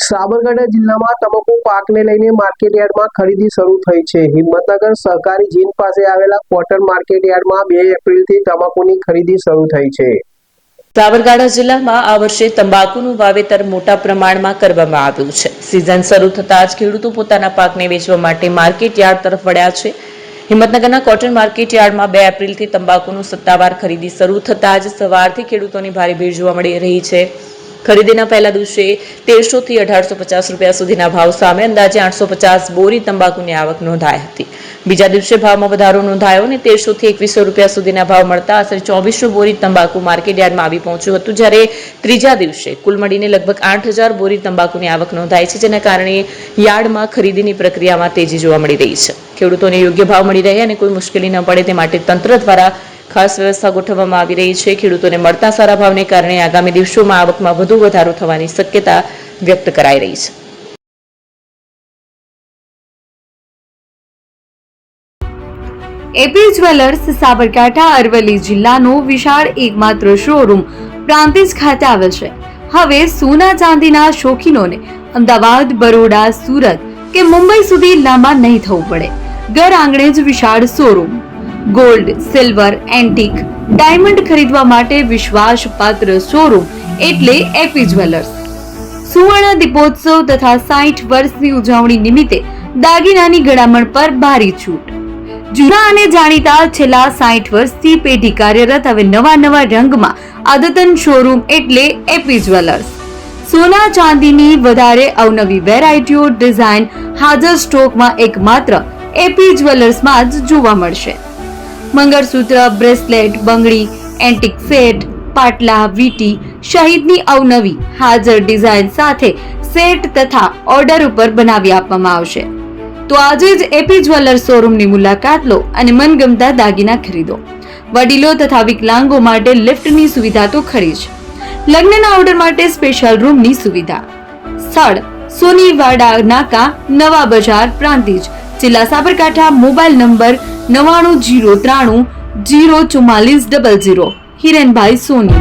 સાબરકાંઠા જિલ્લામાં તમાકુ પાકને લઈને માર્કેટયાર્ડમાં ખરીદી શરૂ થઈ છે। હિંમતનગર સહકારી જીન પાસે આવેલા કોટન માર્કેટયાર્ડમાં 2 એપ્રિલથી તમાકુની ખરીદી શરૂ થઈ છે। સાબરકાંઠા જિલ્લામાં આ વર્ષે તંબાકુનું વાવેતર મોટા પ્રમાણમાં કરવામાં આવ્યું છે। સિઝન શરૂ થતાં જ ખેડૂતો પોતાના પાકને વેચવા માટે માર્કેટયાર્ડ તરફ વળ્યા છે। હિંમતનગરના કોટન માર્કેટયાર્ડમાં 2 એપ્રિલથી તંબાકુનું સત્તાવાર ખરીદી શરૂ થતાં જ સવારથી ખેડૂતોની ભારે ભીડ જોવા મળી રહી છે। ખરીદીના પહેલા દિવસે 1300 થી 1850 રૂપિયા સુધીના ભાવ સામે અંદાજે 850 બોરી તંબાકુની આવક નોંધાઈ હતી। બીજા દિવસે ભાવમાં વધારો નોંધાયો અને 1300 થી 2100 રૂપિયા સુધીના ભાવ મળતા આશરે 2400 બોરી તંબાકુ માર્કેટયાર્ડમાં આવી પહોંચ્યું હતું, જ્યારે ત્રીજા દિવસે કુલ મળીને લગભગ 8000 બોરી તંબાકુની આવક નોંધાઈ છે, જેના કારણે યાર્ડમાં ખરીદીની પ્રક્રિયામાં તેજી જોવા મળી રહી છે। ખેડૂતોને યોગ્ય ભાવ મળી રહે અને કોઈ મુશ્કેલી ન પડે તે માટે તંત્ર દ્વારા ખાસ વ્યવસ્થા ગોઠવવામાં આવી રહી છે। ખેડૂતોને મળતા સારા ભાવને કારણે આગામી દિવસોમાં આવકમાં વધુ વધારો થવાની શક્યતા વ્યક્ત કરાઈ રહી છે। એપી જ્વેલર્સ સાબરકાંઠા અરવલ્લી જિલ્લાનો વિશાળ એકમાત્ર શોરૂમ પ્રાંતિજ ખાતે આવેલ છે। હવે સોના ચાંદીના શોખીનોને અમદાવાદ, બરોડા, સુરત કે મુંબઈ સુધી લાંબા નહીં થવું પડે। ઘર આંગણે જ વિશાળ showroom. Gold, silver, antique, diamond ખરીદવા માટે વિશ્વાસપાત્ર શોરૂમ એટલે એપી જ્વેલર્સ। સુવર્ણ દીપોત્સવ તથા 60 વર્ષની ઉજવણી નિમિત્તે દાગીનાની ગળામણ પર ભારી છૂટ। જૂના અને જાણીતા છેલ્લા 60 વર્ષથી પેઢી કાર્યરત હવે નવા રંગમાં અદ્યતન શોરૂમ એટલે એપી જ્વેલર્સ। સોના ચાંદીની વધારે અવનવી વેરાયટીઓ, ડિઝાઇન હાજર સ્ટોકમાં એકમાત્ર એપી જ્વેલર્સમાં જ જોવા મળશે। મંગળસૂત્ર, બ્રેસલેટ, બંગડી, એન્ટિક સેટ, પાટલા, વીટી સહિતની અવનવી હાજર ડિઝાઇન સાથે સેટ તથા ઓર્ડર ઉપર બનાવી આપવામાં આવશે। તો આજે જ એપી જ્વેલર્સ શોરૂમની મુલાકાત લો અને મનગમતા દાગીના ખરીદો। વડીલો તથા વિકલાંગો માટે લિફ્ટની સુવિધા તો ખરી જ, લગ્નના ઓર્ડર માટે સ્પેશિયલ રૂમની સુવિધા। સ્થળ સોનીવાડા નાકા, નવા બજાર, પ્રાંતિજ, જિલ્લા સાબરકાંઠા। Mobile number 9903304400। હિરેનભાઈ સોની।